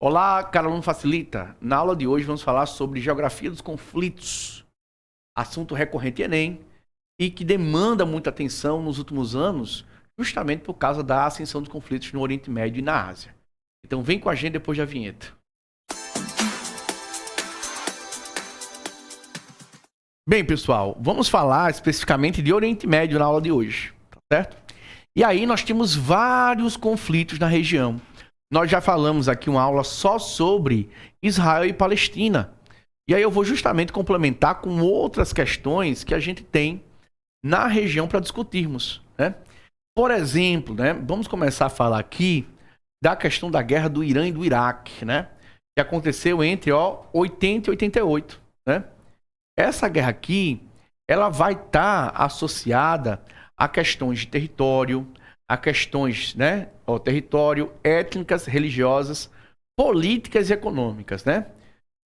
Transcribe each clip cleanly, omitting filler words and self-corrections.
Olá, caro aluno Facilita. Na aula de hoje vamos falar sobre geografia dos conflitos, assunto recorrente em Enem e que demanda muita atenção nos últimos anos, justamente por causa da ascensão dos conflitos no Oriente Médio e na Ásia. Então vem com a gente depois da vinheta. Bem, pessoal, vamos falar especificamente de Oriente Médio na aula de hoje, tá certo? E aí nós temos vários conflitos na região. Nós já falamos aqui uma aula só sobre Israel e Palestina. E aí eu vou justamente complementar com outras questões que a gente tem na região para discutirmos, né? Por exemplo, né, vamos começar a falar aqui da questão da guerra do Irã e do Iraque, né? Que aconteceu entre 80 e 88, né? Essa guerra aqui, ela vai estar associada a questões de território, a questões, né, território, étnicas, religiosas, políticas e econômicas, né?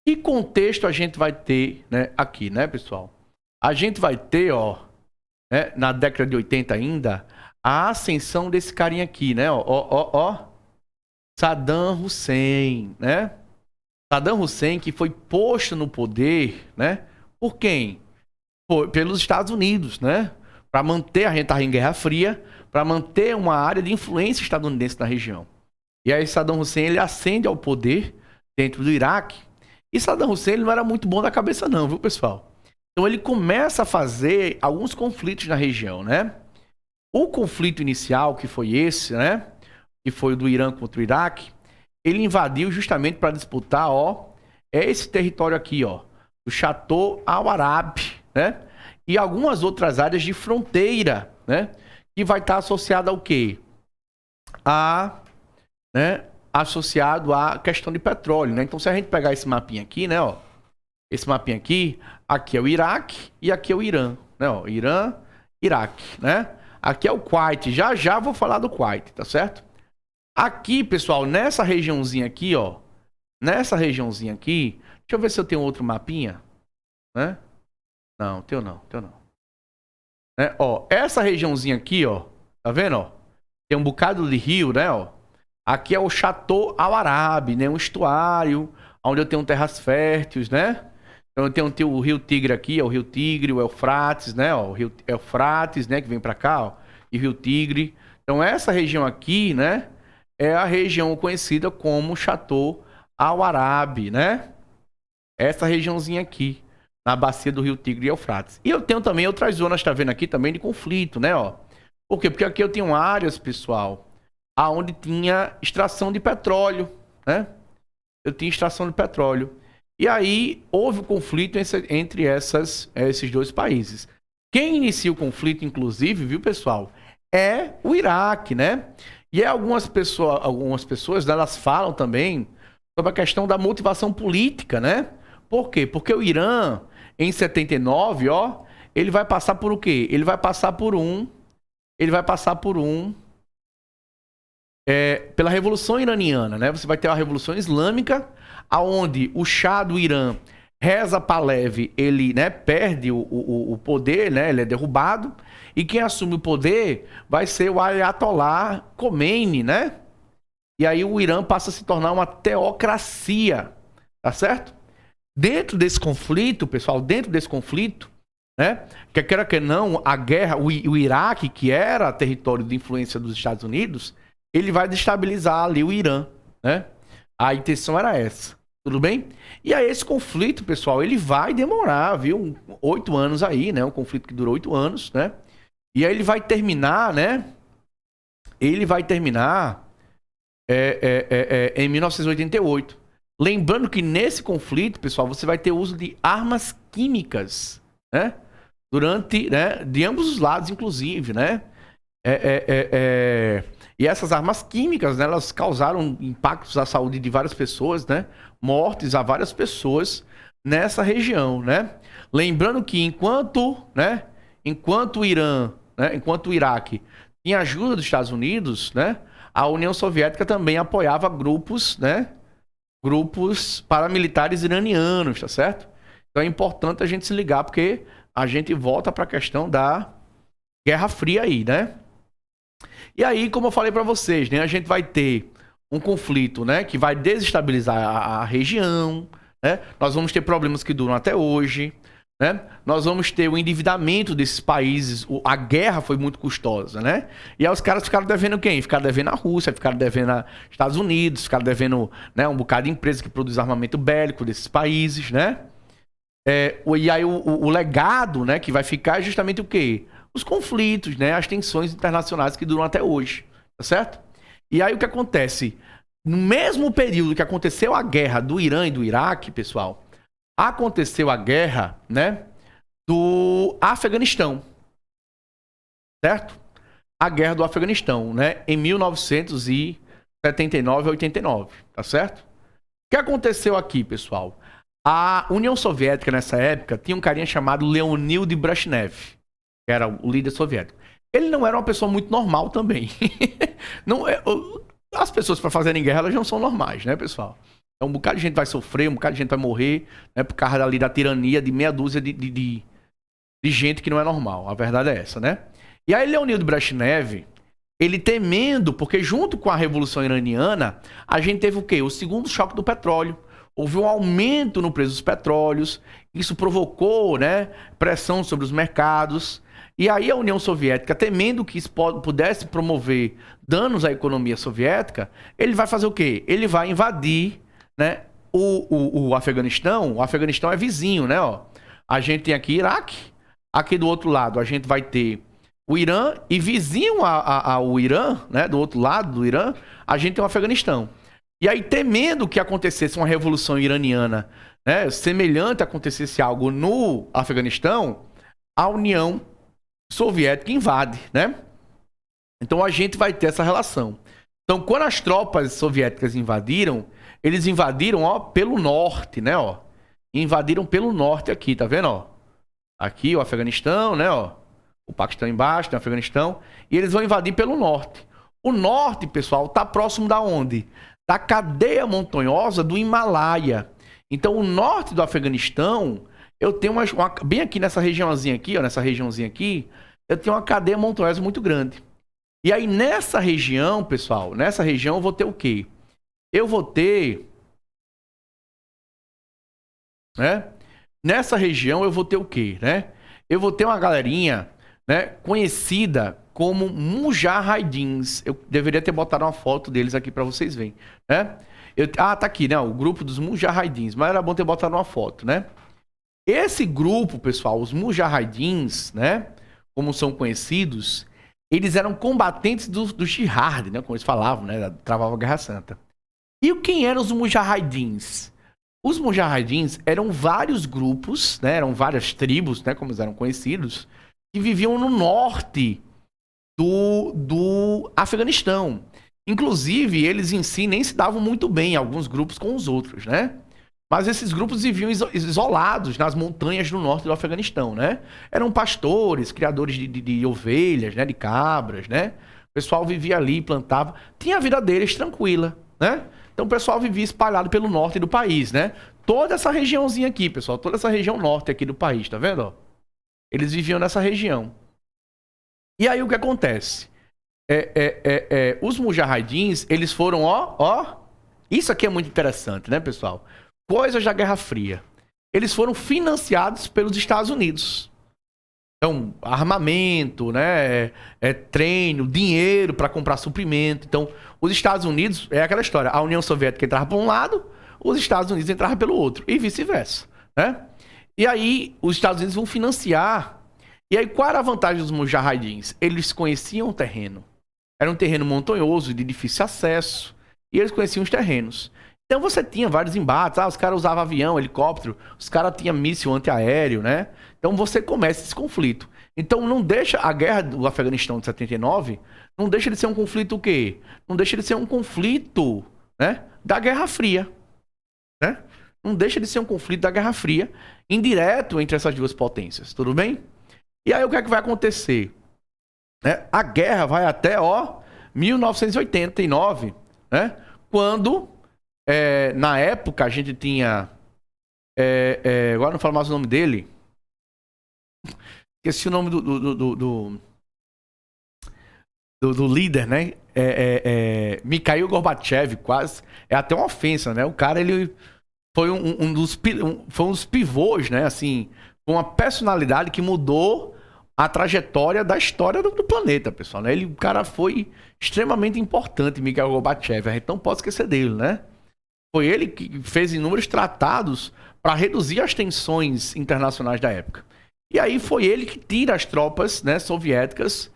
Que contexto a gente vai ter, né, aqui, né, pessoal? A gente vai ter, né, na década de 80 ainda, a ascensão desse carinha aqui, né? Saddam Hussein, né? Saddam Hussein que foi posto no poder, né? Por quem? Pelos Estados Unidos, né? Para manter, a gente estava em Guerra Fria, para manter uma área de influência estadunidense na região. E aí Saddam Hussein ele ascende ao poder dentro do Iraque. E Saddam Hussein ele não era muito bom da cabeça não, viu, pessoal? Então ele começa a fazer alguns conflitos na região, né? O conflito inicial, que foi esse, né? Que foi o do Irã contra o Iraque, ele invadiu justamente para disputar, esse território aqui, o Chateau Al-Arab, né? E algumas outras áreas de fronteira, né? Que vai estar associado ao quê? Associado à questão de petróleo, né? Então, se a gente pegar esse mapinha aqui, né? Esse mapinha aqui é o Iraque e aqui é o Irã, né? Irã, Iraque, né? Aqui é o Kuwait. Já vou falar do Kuwait, tá certo? Aqui, pessoal, nessa regiãozinha aqui, nessa regiãozinha aqui, deixa eu ver se eu tenho outro mapinha, né? Não, tenho não. Né? Essa regiãozinha aqui, tá vendo, tem um bocado de rio, né, Aqui é o Chateau Al-Arab, né, um estuário, onde eu tenho terras férteis, né? Então eu tenho o Rio Tigre aqui, o Rio Tigre, o Eufrates, né, o Rio Eufrates, né, que vem para cá, e o Rio Tigre. Então essa região aqui, né, é a região conhecida como Chateau Al-Arab, né? Essa regiãozinha aqui, na bacia do Rio Tigre e Eufrates. E eu tenho também outras zonas, tá vendo aqui, também de conflito, né, Por quê? Porque aqui eu tenho áreas, pessoal, aonde tinha extração de petróleo, né? Eu tinha extração de petróleo. E aí houve o conflito entre esses dois países. Quem inicia o conflito, inclusive, viu, pessoal, é o Iraque, né? E algumas pessoas, elas falam também sobre a questão da motivação política, né? Por quê? Porque o Irã, em 79, ele vai passar por o quê? Ele vai passar por pela Revolução Iraniana, né? Você vai ter a Revolução Islâmica, aonde o Shah do Irã, Reza Pahlavi, ele, né, perde o poder, né? Ele é derrubado. E quem assume o poder vai ser o Ayatollah Khomeini, né? E aí o Irã passa a se tornar uma teocracia, tá certo? Dentro desse conflito, pessoal, né? Que queira que não, a guerra, o Iraque, que era território de influência dos Estados Unidos, ele vai destabilizar ali o Irã, né? A intenção era essa, tudo bem? E aí esse conflito, pessoal, ele vai demorar, viu? 8 anos aí, né? Um conflito que durou 8 anos, né? E aí ele vai terminar, né? Ele vai terminar em 1988. Lembrando que nesse conflito, pessoal, você vai ter uso de armas químicas, né? Durante, né? De ambos os lados, inclusive, né? E essas armas químicas, né, elas causaram impactos à saúde de várias pessoas, né? Mortes a várias pessoas nessa região, né? Lembrando que enquanto o Irã, né, enquanto o Iraque tinha ajuda dos Estados Unidos, né? A União Soviética também apoiava grupos, né? Grupos paramilitares iranianos, tá certo? Então é importante a gente se ligar, porque a gente volta para a questão da Guerra Fria aí, né? E aí, como eu falei para vocês, né, a gente vai ter um conflito, né, que vai desestabilizar a região, né? Nós vamos ter problemas que duram até hoje, né? Nós vamos ter o endividamento desses países, a guerra foi muito custosa, né? E aí os caras ficaram devendo quem? Ficaram devendo a Rússia, ficaram devendo a Estados Unidos, ficaram devendo, né, um bocado de empresa que produz armamento bélico desses países, né? E aí o legado, né, que vai ficar é justamente o quê? Os conflitos, né, as tensões internacionais que duram até hoje, tá certo? E aí o que acontece? No mesmo período que aconteceu a guerra do Irã e do Iraque, pessoal, aconteceu a guerra, né, do Afeganistão, certo? A guerra do Afeganistão, né, em 1979 a 89, tá certo? O que aconteceu aqui, pessoal? A União Soviética, nessa época, tinha um carinha chamado Leonid Brezhnev, que era o líder soviético. Ele não era uma pessoa muito normal também. Não, as pessoas, para fazerem guerra, elas não são normais, né, pessoal? Então, um bocado de gente vai sofrer, um bocado de gente vai morrer, né, por causa da tirania de meia dúzia de gente que não é normal. A verdade é essa, né? E aí, Leonid Brezhnev, ele temendo, porque junto com a Revolução Iraniana, a gente teve o quê? O segundo choque do petróleo. Houve um aumento no preço dos petróleos, isso provocou, né, pressão sobre os mercados. E aí a União Soviética, temendo que isso pudesse promover danos à economia soviética, ele vai fazer o quê? Ele vai invadir, né, o Afeganistão. O Afeganistão é vizinho, né? Ó. A gente tem aqui Iraque, aqui do outro lado a gente vai ter o Irã, e vizinho ao Irã, né, do outro lado do Irã, a gente tem o Afeganistão. E aí, temendo que acontecesse uma revolução iraniana, né, semelhante a acontecesse algo no Afeganistão, a União Soviética invade, né? Então a gente vai ter essa relação. Então, quando as tropas soviéticas invadiram, eles invadiram, ó, pelo norte, né, ó? Invadiram pelo norte aqui, tá vendo, ó? Aqui o Afeganistão, né, ó? O Paquistão embaixo, tem o Afeganistão, e eles vão invadir pelo norte. O norte, pessoal, tá próximo da onde? Da cadeia montanhosa do Himalaia. Então, o norte do Afeganistão, eu tenho bem aqui nessa regiãozinha aqui, ó, nessa regiãozinha aqui, eu tenho uma cadeia montanhosa muito grande. E aí, nessa região, pessoal, nessa região eu vou ter o quê? Eu vou ter, né? Nessa região eu vou ter o quê, né? Eu vou ter uma galerinha, né, conhecida como Mujahidins. Eu deveria ter botado uma foto deles aqui para vocês verem, né? Tá aqui, né? O grupo dos Mujahidins. Mas era bom ter botado uma foto, né? Esse grupo, pessoal, os Mujahidins, né? Como são conhecidos, eles eram combatentes do Jihad, né? Como eles falavam, né? Travavam a Guerra Santa. E quem eram os Mujahidins? Os Mujahidins eram vários grupos, né? Eram várias tribos, né? Como eles eram conhecidos, que viviam no norte do Afeganistão. Inclusive, eles em si nem se davam muito bem, alguns grupos com os outros, né? Mas esses grupos viviam isolados nas montanhas do norte do Afeganistão, né? Eram pastores, criadores de ovelhas, né? De cabras, né? O pessoal vivia ali, plantava. Tinha a vida deles tranquila, né? Então o pessoal vivia espalhado pelo norte do país, né? Toda essa regiãozinha aqui, pessoal. Toda essa região norte aqui do país, tá vendo? Eles viviam nessa região. E aí o que acontece? Os Mujahidins, eles foram, ó. Isso aqui é muito interessante, né, pessoal? Coisas da Guerra Fria. Eles foram financiados pelos Estados Unidos. Então, armamento, né? Treino, dinheiro para comprar suprimento. Então, os Estados Unidos, é aquela história. A União Soviética entrava por um lado, os Estados Unidos entravam pelo outro. E vice-versa, né? E aí, os Estados Unidos vão financiar. E aí, qual era a vantagem dos Mujahidins? Eles conheciam o terreno. Era um terreno montanhoso, de difícil acesso. E eles conheciam os terrenos. Então, você tinha vários embates. Os caras usavam avião, helicóptero. Os caras tinham míssil antiaéreo, né? Então, você começa esse conflito. Então, não deixa a guerra do Afeganistão de 79, não deixa de ser um conflito o quê? Não deixa de ser um conflito, né, da Guerra Fria, né? Não deixa de ser um conflito da Guerra Fria, indireto entre essas duas potências, tudo bem? E aí o que é que vai acontecer? A guerra vai até, 1989, né? Quando, na época, a gente tinha... agora não falo mais o nome dele. Esqueci o nome do líder, né? Mikhail Gorbachev, quase. É até uma ofensa, né? O cara, ele foi foi um dos pivôs, né? Assim, uma personalidade que mudou a trajetória da história do planeta, pessoal, né? O cara foi extremamente importante, Mikhail Gorbachev. A gente não pode esquecer dele, né? Foi ele que fez inúmeros tratados para reduzir as tensões internacionais da época. E aí foi ele que tira as tropas, né, soviéticas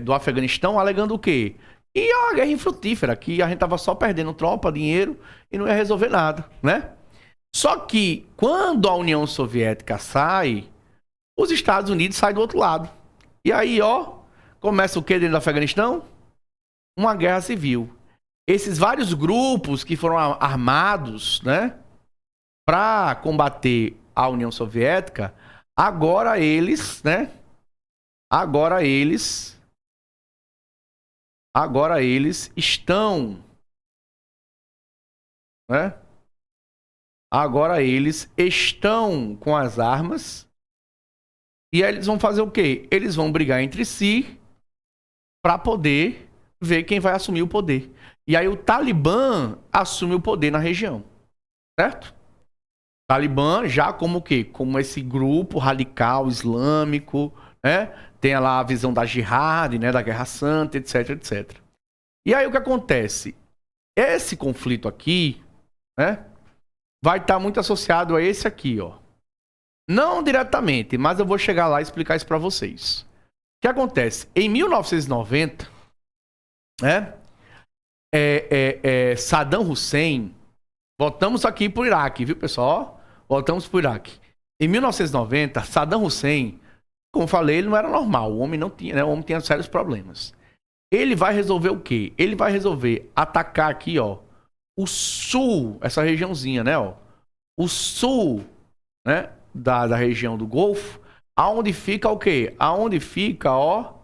do Afeganistão, alegando o quê? E é uma guerra infrutífera, que a gente tava só perdendo tropa, dinheiro e não ia resolver nada, né? Só que quando a União Soviética sai, os Estados Unidos saem do outro lado. E aí, ó, começa o quê dentro do Afeganistão? Uma guerra civil. Esses vários grupos que foram armados, né, para combater a União Soviética, agora eles, né, agora eles estão, né? Agora eles estão com as armas e aí eles vão fazer o quê? Eles vão brigar entre si para poder ver quem vai assumir o poder. E aí o Talibã assume o poder na região, certo? Talibã já como o quê? Como esse grupo radical islâmico, né? Tem lá a visão da jihad, né? Da Guerra Santa, etc, etc. E aí o que acontece? Esse conflito aqui, né? Vai estar muito associado a esse aqui, ó. Não diretamente, mas eu vou chegar lá e explicar isso para vocês. O que acontece? Em 1990, né? Saddam Hussein, voltamos aqui pro Iraque, viu, pessoal? Voltamos pro Iraque. Em 1990, Saddam Hussein, como eu falei, ele não era normal. O homem não tinha, né? O homem tinha sérios problemas. Ele vai resolver o quê? Ele vai resolver atacar aqui, ó, o sul, essa regiãozinha, né, ó. O sul, né, da região do Golfo, aonde fica o quê? Aonde fica, ó,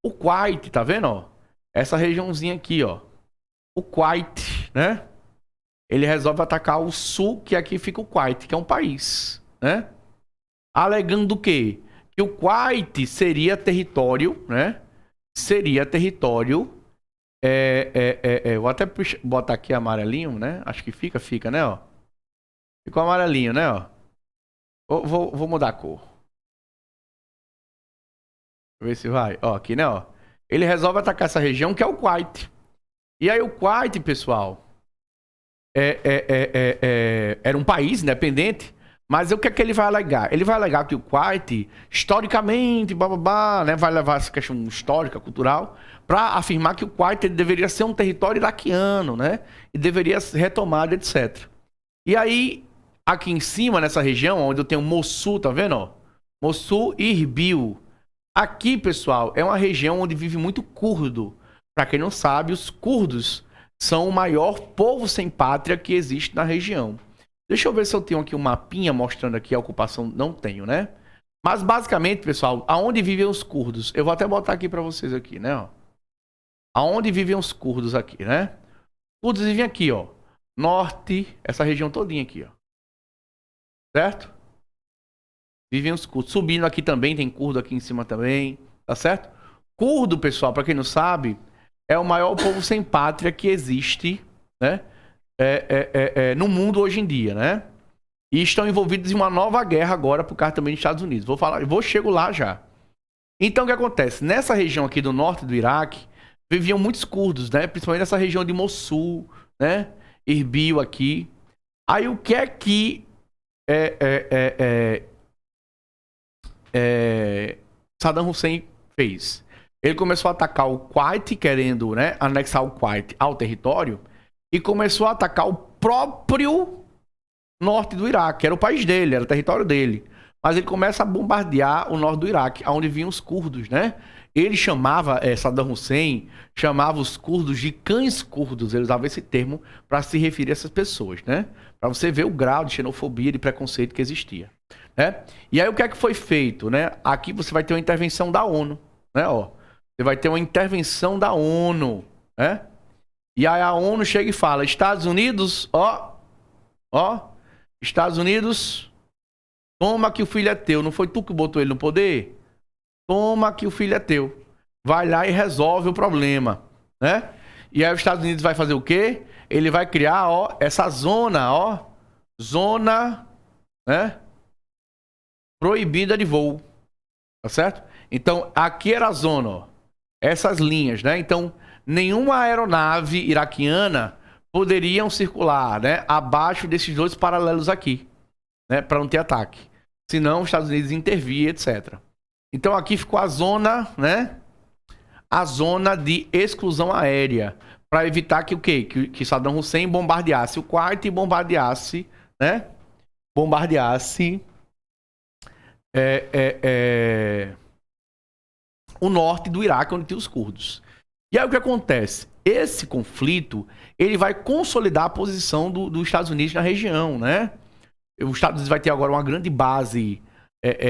o Kuwait, tá vendo, ó? Essa regiãozinha aqui, ó. O Kuwait, né? Ele resolve atacar o sul, que aqui fica o Kuwait, que é um país, né? Alegando o quê? Que o Kuwait seria território, né? Seria território. Vou até botar aqui amarelinho, né? Acho que fica, né, ó? Ficou amarelinho, né, ó? Vou mudar a cor. Deixa eu ver se vai. Ó, aqui, né, ó? Ele resolve atacar essa região, que é o Kuwait. E aí o Kuwait, pessoal, era um país independente, mas o que é que ele vai alegar? Ele vai alegar que o Kuwait, historicamente, blá, né, vai levar essa questão histórica, cultural, para afirmar que o Kuwait ele deveria ser um território iraquiano, né? E deveria ser retomado, etc. E aí, aqui em cima, nessa região, onde eu tenho Mossul, tá vendo? Ó? Mossul e Erbil. Aqui, pessoal, é uma região onde vive muito curdo. Para quem não sabe, os curdos são o maior povo sem pátria que existe na região. Deixa eu ver se eu tenho aqui um mapinha mostrando aqui a ocupação. Não tenho, né? Mas basicamente, pessoal, aonde vivem os curdos? Eu vou até botar aqui para vocês aqui, né? Ó. Aonde vivem os curdos aqui, né? Os curdos vivem aqui, ó. Norte, essa região todinha aqui, ó. Certo? Vivem os curdos. Subindo aqui também, tem curdo aqui em cima também, tá certo? Curdo, pessoal, para quem não sabe, é o maior povo sem pátria que existe, né? No mundo hoje em dia, né? E estão envolvidos em uma nova guerra agora por causa também dos Estados Unidos. Chego lá já. Então o que acontece? Nessa região aqui do norte do Iraque, viviam muitos curdos, né? Principalmente nessa região de Mossul, né? Erbil aqui. Aí o que é que Saddam Hussein fez? Ele começou a atacar o Kuwait, querendo, né, anexar o Kuwait ao território, e começou a atacar o próprio norte do Iraque, que era o país dele, era o território dele. Mas ele começa a bombardear o norte do Iraque, onde vinham os curdos, né? Ele chamava, Saddam Hussein, chamava os curdos de cães curdos. Ele usava esse termo para se referir a essas pessoas, né? Para você ver o grau de xenofobia e de preconceito que existia, né? E aí o que é que foi feito, né? Aqui você vai ter uma intervenção da ONU, né? Ó, você vai ter uma intervenção da ONU, né? E aí a ONU chega e fala: Estados Unidos, Estados Unidos, toma que o filho é teu. Não foi tu que botou ele no poder? Toma que o filho é teu. vai lá e resolve o problema, né? E aí os Estados Unidos vai fazer o quê? Ele vai criar, ó, essa zona, ó, zona, né, proibida de voo, tá certo? Então, aqui era a zona, ó, essas linhas, né? Então, nenhuma aeronave iraquiana poderiam circular, né, abaixo desses dois paralelos aqui, né, para não ter ataque. Senão, os Estados Unidos intervia, etc. Então, aqui ficou a zona, né, a zona de exclusão aérea, para evitar que o quê? Que Saddam Hussein bombardeasse o Kuwait e bombardeasse, né, bombardeasse o norte do Iraque, onde tem os curdos. E aí o que acontece? Esse conflito, ele vai consolidar a posição dos Estados Unidos na região, né? Os Estados Unidos vai ter agora uma grande base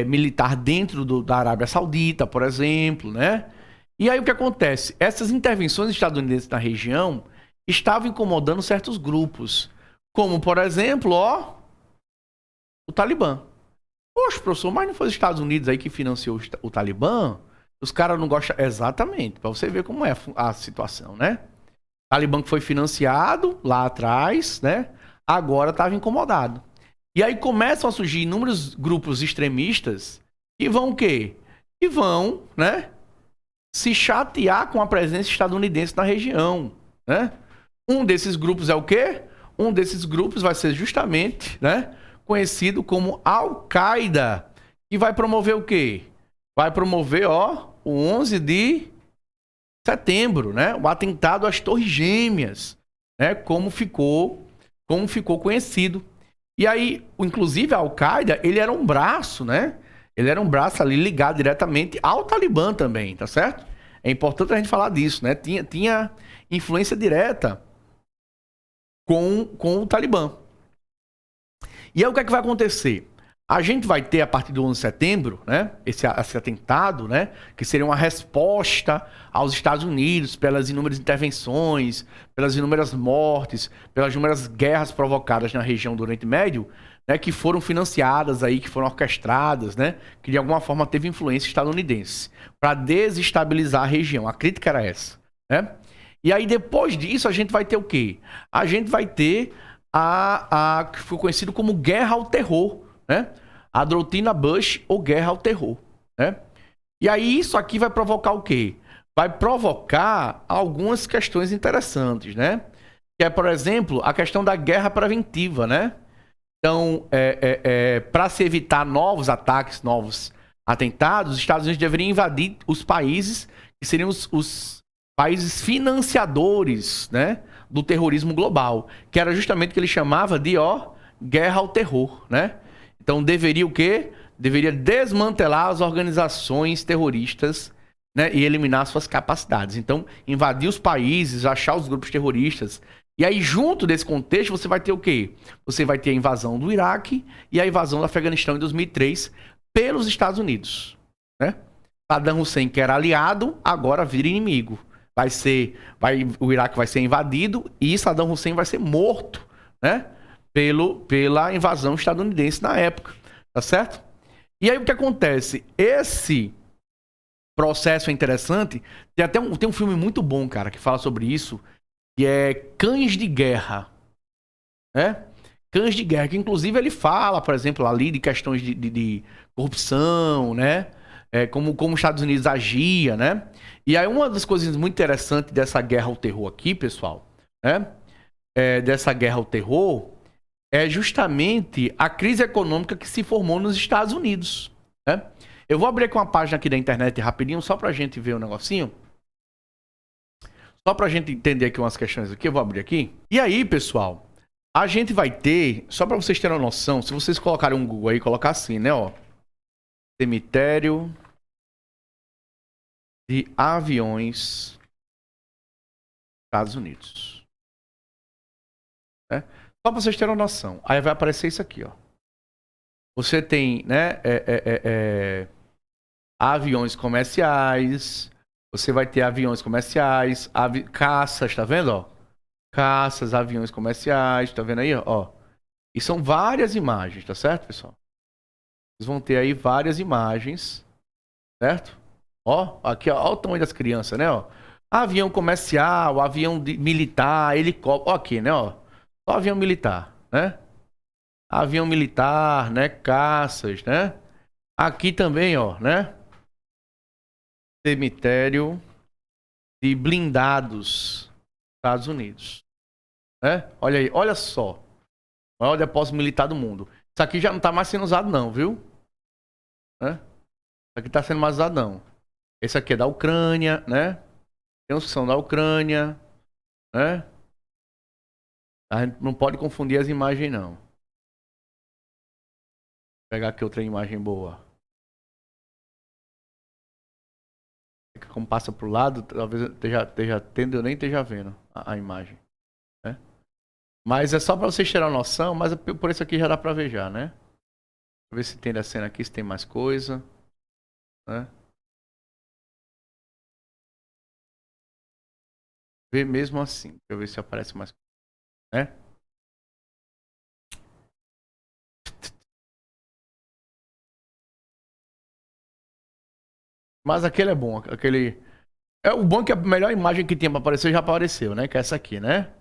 militar dentro da Arábia Saudita, por exemplo, né? E aí o que acontece? Essas intervenções estadunidenses na região estavam incomodando certos grupos, como, por exemplo, ó, o Talibã. Poxa, professor, mas não foi os Estados Unidos aí que financiou o Talibã? Os caras não gostam... Exatamente, para você ver como é a situação, né? O Talibã que foi financiado lá atrás, né? Agora estava incomodado. E aí começam a surgir inúmeros grupos extremistas que vão o quê? Que vão, né, se chatear com a presença estadunidense na região, né? Um desses grupos é o quê? Um desses grupos vai ser justamente, né, conhecido como Al-Qaeda, que vai promover o quê? Vai promover, ó, o 11 de setembro, né? O atentado às Torres Gêmeas, né? Como ficou conhecido. E aí, inclusive, a Al-Qaeda, ele era um braço, né? Ele era um braço ali ligado diretamente ao Talibã também, tá certo? É importante a gente falar disso, né? Tinha influência direta com o Talibã. E aí o que é que vai acontecer? A gente vai ter, a partir do 11 de setembro, né, esse atentado, né, que seria uma resposta aos Estados Unidos pelas inúmeras intervenções, pelas inúmeras mortes, pelas inúmeras guerras provocadas na região do Oriente Médio, né, que foram financiadas aí, que foram orquestradas, né, que de alguma forma teve influência estadunidense, para desestabilizar a região. A crítica era essa, né? E aí depois disso a gente vai ter o quê? A gente vai ter a que foi conhecido como Guerra ao Terror, né? A doutrina Bush ou Guerra ao Terror, né? E aí isso aqui vai provocar o quê? Vai provocar algumas questões interessantes, né? Que é, por exemplo, a questão da guerra preventiva, né? Então, para se evitar novos ataques, novos atentados, os Estados Unidos deveriam invadir os países que seriam os países financiadores, né, do terrorismo global, que era justamente o que ele chamava de, ó, guerra ao terror, né? Então deveria o quê? Deveria desmantelar as organizações terroristas, né, e eliminar suas capacidades. Então, invadir os países, achar os grupos terroristas. E aí, junto desse contexto, você vai ter o quê? Você vai ter a invasão do Iraque e a invasão do Afeganistão em 2003 pelos Estados Unidos, né? Saddam Hussein, que era aliado, agora vira inimigo. O Iraque vai ser invadido e Saddam Hussein vai ser morto, né, pela invasão estadunidense na época, tá certo? E aí o que acontece? Esse processo é interessante. Tem um filme muito bom, cara, que fala sobre isso, que é Cães de Guerra, né? Cães de Guerra, que inclusive ele fala, por exemplo, ali de questões de corrupção, né? Como os Estados Unidos agia, né? E aí uma das coisas muito interessantes dessa guerra ao terror aqui, pessoal, né? Dessa guerra ao terror, é justamente a crise econômica que se formou nos Estados Unidos, né? Eu vou abrir aqui uma página aqui da internet rapidinho, só pra gente ver um negocinho. Só pra gente entender aqui umas questões aqui, eu vou abrir aqui. E aí, pessoal, a gente vai ter, só pra vocês terem uma noção, se vocês colocarem um Google aí, colocar assim, né, ó. Cemitério de aviões Estados Unidos. Né? Só pra vocês terem uma noção. Aí vai aparecer isso aqui, ó. Você tem, né, aviões comerciais. Você vai ter aviões comerciais, caças, tá vendo, ó? Caças, aviões comerciais, tá vendo aí, ó? E são várias imagens, tá certo, pessoal? Vocês vão ter aí várias imagens, certo? Ó, aqui, ó, o tamanho das crianças, né, ó. Avião comercial, militar, helicóptero, ó, aqui, né, ó. Só avião militar, né? Avião militar, né, caças, né? Aqui também, ó, né? Cemitério de blindados, Estados Unidos, né? Olha aí, olha só. O maior depósito militar do mundo. Isso aqui já não tá mais sendo usado não, viu? Né? Isso aqui tá sendo mais usado não. Esse aqui é da Ucrânia, né? Tem uns que são da Ucrânia, né? A gente não pode confundir as imagens, não. Vou pegar aqui outra imagem boa. Como passa pro lado, talvez eu esteja tendo, eu nem esteja vendo a imagem, né? Mas é só para vocês terem uma noção, mas por isso aqui já dá para ver já, né? Deixa eu ver se tem a cena aqui, se tem mais coisa, né? Ver mesmo assim. Deixa eu ver se aparece mais coisa, né? Mas aquele é bom, aquele... É o bom que a melhor imagem que tinha para aparecer já apareceu, né? Que é essa aqui, né?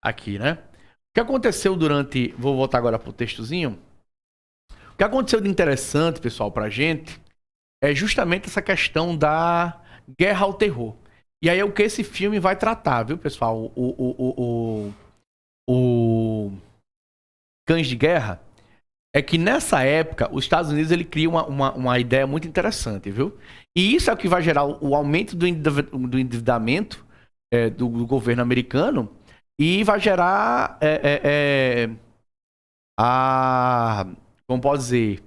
Aqui, né? O que aconteceu durante... Vou voltar agora pro textozinho. O que aconteceu de interessante, pessoal, pra gente, é justamente essa questão da guerra ao terror. E aí é o que esse filme vai tratar, viu, pessoal? O Cães de Guerra é que nessa época os Estados Unidos ele cria uma ideia muito interessante, viu? E isso é o que vai gerar o aumento do endividamento do governo americano e vai gerar como pode dizer,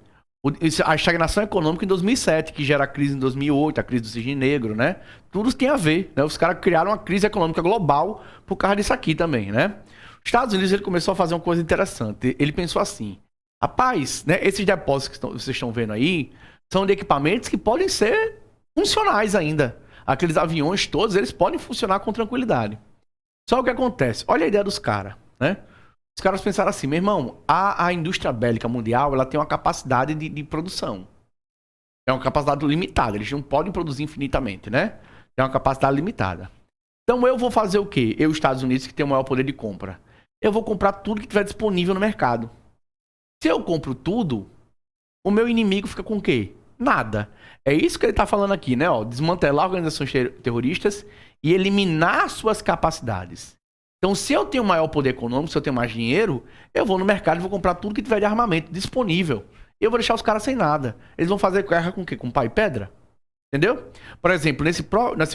a estagnação econômica em 2007, que gera a crise em 2008, a crise do cisne negro, né? Tudo tem a ver, né? Os caras criaram uma crise econômica global por causa disso aqui também, né? Os Estados Unidos ele começou a fazer uma coisa interessante. Ele pensou assim, rapaz, né? Esses depósitos que vocês estão vendo aí são de equipamentos que podem ser funcionais ainda. Aqueles aviões todos, eles podem funcionar com tranquilidade. Só o que acontece? Olha a ideia dos caras, né? Os caras pensaram assim, meu irmão, a indústria bélica mundial, ela tem uma capacidade de produção. É uma capacidade limitada, eles não podem produzir infinitamente, né? Tem uma capacidade limitada. Então eu vou fazer o quê? Eu, Estados Unidos, que tem o maior poder de compra. Eu vou comprar tudo que tiver disponível no mercado. Se eu compro tudo, o meu inimigo fica com o quê? Nada. É isso que ele tá falando aqui, né? Ó, desmantelar organizações terroristas e eliminar suas capacidades. Então, se eu tenho maior poder econômico, se eu tenho mais dinheiro, eu vou no mercado e vou comprar tudo que tiver de armamento disponível. E eu vou deixar os caras sem nada. Eles vão fazer guerra com o quê? Com pau e pedra? Entendeu? Por exemplo, nesse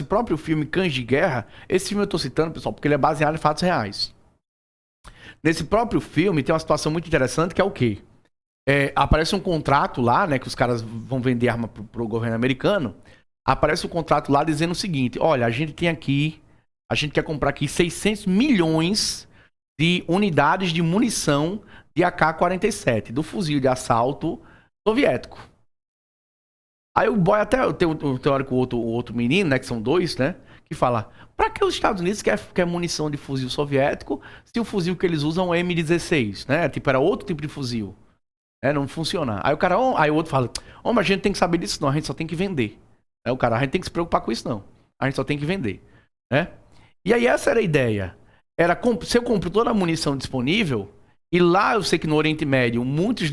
próprio filme Cães de Guerra, esse filme eu tô citando, pessoal, porque ele é baseado em fatos reais. Nesse próprio filme tem uma situação muito interessante que é o quê? Aparece um contrato lá, né, que os caras vão vender arma pro governo americano. Aparece um contrato lá dizendo o seguinte, olha, a gente quer comprar aqui 600 milhões de unidades de munição de AK-47, do fuzil de assalto soviético. Aí o boy até tem um teórico, o outro menino, né, que são dois, né, que fala, pra que os Estados Unidos quer munição de fuzil soviético se o fuzil que eles usam é M16, né, tipo, era outro tipo de fuzil. Não funciona. Aí aí o outro fala, mas a gente tem que saber disso não, a gente só tem que vender. Aí o cara, a gente tem que se preocupar com isso não, a gente só tem que vender, né? E aí essa era a ideia. Se eu compro toda a munição disponível, e lá eu sei que no Oriente Médio, muitos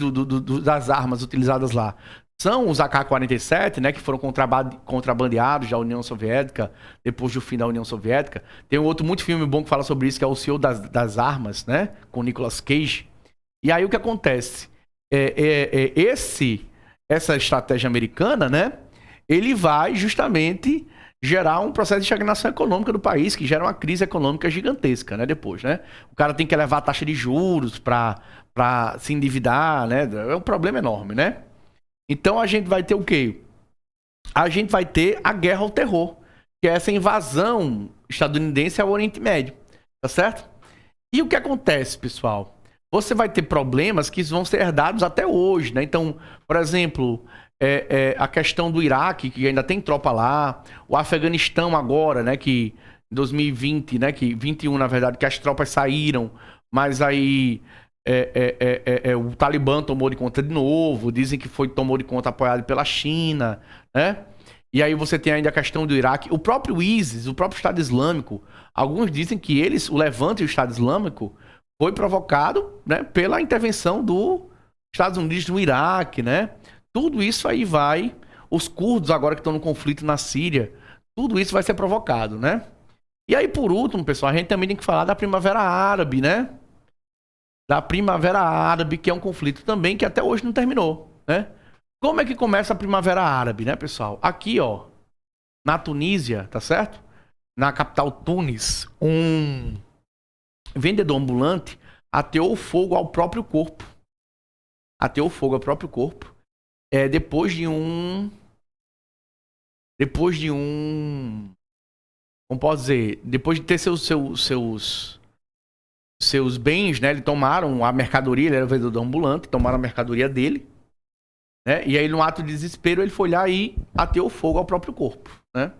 das armas utilizadas lá são os AK-47, né, que foram contrabandeados da União Soviética, depois do fim da União Soviética. Tem um outro muito filme bom que fala sobre isso, que é O Senhor das Armas, né, com Nicolas Cage. E aí o que acontece? Essa estratégia americana, né, ele vai justamente gerar um processo de estagnação econômica do país, que gera uma crise econômica gigantesca, né, depois, né? O cara tem que elevar a taxa de juros para se endividar, né? É um problema enorme, né? Então a gente vai ter o quê? A gente vai ter a guerra ao terror, que é essa invasão estadunidense ao Oriente Médio, tá certo? E o que acontece, pessoal? Você vai ter problemas que vão ser herdados até hoje, né? Então, por exemplo, a questão do Iraque, que ainda tem tropa lá, o Afeganistão agora, né? Que em 2020, né? Que 21, na verdade, que as tropas saíram, mas aí o Talibã tomou de conta de novo, dizem que tomou de conta apoiado pela China, né? E aí você tem ainda a questão do Iraque. O próprio ISIS, o próprio Estado Islâmico, alguns dizem que eles, o Levante e o Estado Islâmico, foi provocado, né, pela intervenção dos Estados Unidos no Iraque, né? Tudo isso aí vai... Os curdos agora que estão no conflito na Síria, tudo isso vai ser provocado, né? E aí, por último, pessoal, a gente também tem que falar da Primavera Árabe, né? Da Primavera Árabe, que é um conflito também que até hoje não terminou, né? Como é que começa a Primavera Árabe, né, pessoal? Aqui, ó, na Tunísia, tá certo? Na capital Tunis, um vendedor ambulante ateou fogo ao próprio corpo. Ateou fogo ao próprio corpo. Depois de um... Como posso dizer? Depois de ter seus bens, né? Eles tomaram a mercadoria, ele era vendedor ambulante, tomaram a mercadoria dele, né? E aí, no ato de desespero, ele foi lá e ateou fogo ao próprio corpo, né?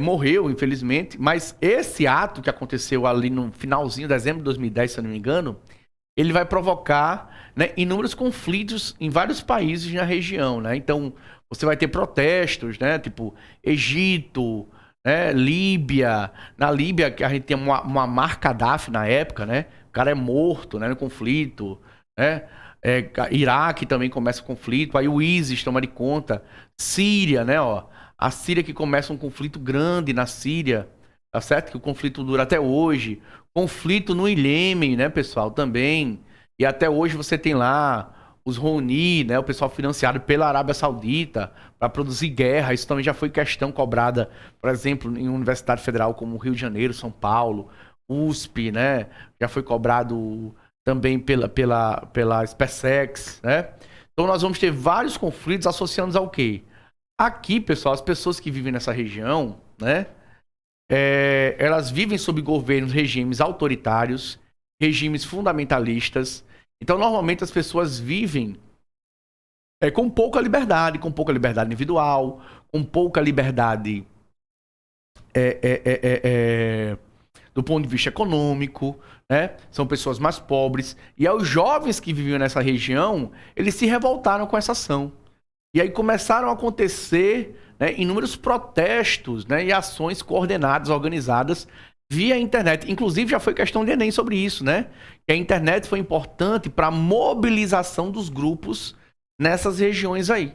Morreu, infelizmente, mas esse ato que aconteceu ali no finalzinho de dezembro de 2010, se eu não me engano, ele vai provocar, né, inúmeros conflitos em vários países na região, né? Então, você vai ter protestos, né? Tipo, Egito, né? Líbia. Na Líbia, que a gente tem uma Muammar Gaddafi na época, né? O cara é morto, né, no conflito, né? Iraque também começa o conflito, aí o ISIS toma de conta. Síria, né, ó. A Síria que começa um conflito grande na Síria, tá certo? Que o conflito dura até hoje. Conflito no Iêmen, né, pessoal, também. E até hoje você tem lá os Houthi, né, o pessoal financiado pela Arábia Saudita para produzir guerra. Isso também já foi questão cobrada, por exemplo, em Universidade Federal como Rio de Janeiro, São Paulo, USP, né? Já foi cobrado também pela SpaceX, né? Então nós vamos ter vários conflitos associados ao quê? Aqui, pessoal, as pessoas que vivem nessa região, né? Elas vivem sob governos, regimes autoritários, regimes fundamentalistas. Então, normalmente, as pessoas vivem com pouca liberdade individual, com pouca liberdade do ponto de vista econômico, né? São pessoas mais pobres. E aí, os jovens que viviam nessa região, eles se revoltaram com essa ação. E aí começaram a acontecer, né, inúmeros protestos, né, e ações coordenadas, organizadas via internet. Inclusive já foi questão de Enem sobre isso, né? Que a internet foi importante para a mobilização dos grupos nessas regiões aí,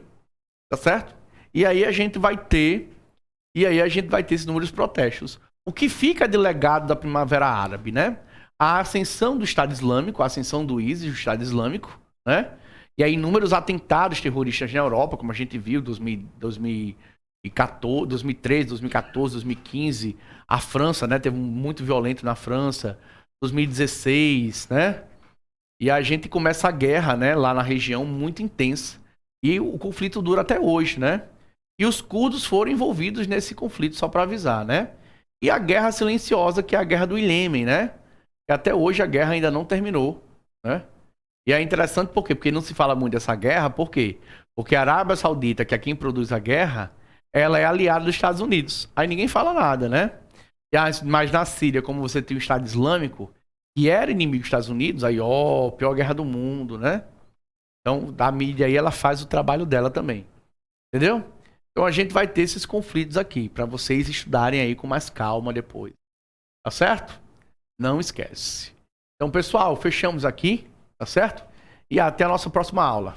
tá certo? E aí a gente vai ter esses inúmeros protestos. O que fica de legado da Primavera Árabe, né? A ascensão do Estado Islâmico, a ascensão do ISIS, do Estado Islâmico, né? E aí, inúmeros atentados terroristas na Europa, como a gente viu, 2014, 2013, 2014, 2015. A França, né? Teve muito violento na França. 2016, né? E a gente começa a guerra, né? Lá na região, muito intensa. E o conflito dura até hoje, né? E os curdos foram envolvidos nesse conflito, só para avisar, né? E a guerra silenciosa, que é a guerra do Iêmen, né? E até hoje a guerra ainda não terminou, né? E é interessante por quê? Porque não se fala muito dessa guerra, por quê? Porque a Arábia Saudita, que é quem produz a guerra, ela é aliada dos Estados Unidos. Aí ninguém fala nada, né? Mas na Síria, como você tem o Estado Islâmico, que era inimigo dos Estados Unidos, aí, ó, pior guerra do mundo, né? Então, a mídia aí, ela faz o trabalho dela também. Entendeu? Então, a gente vai ter esses conflitos aqui, para vocês estudarem aí com mais calma depois. Tá certo? Não esquece. Então, pessoal, fechamos aqui. Tá certo? E até a nossa próxima aula.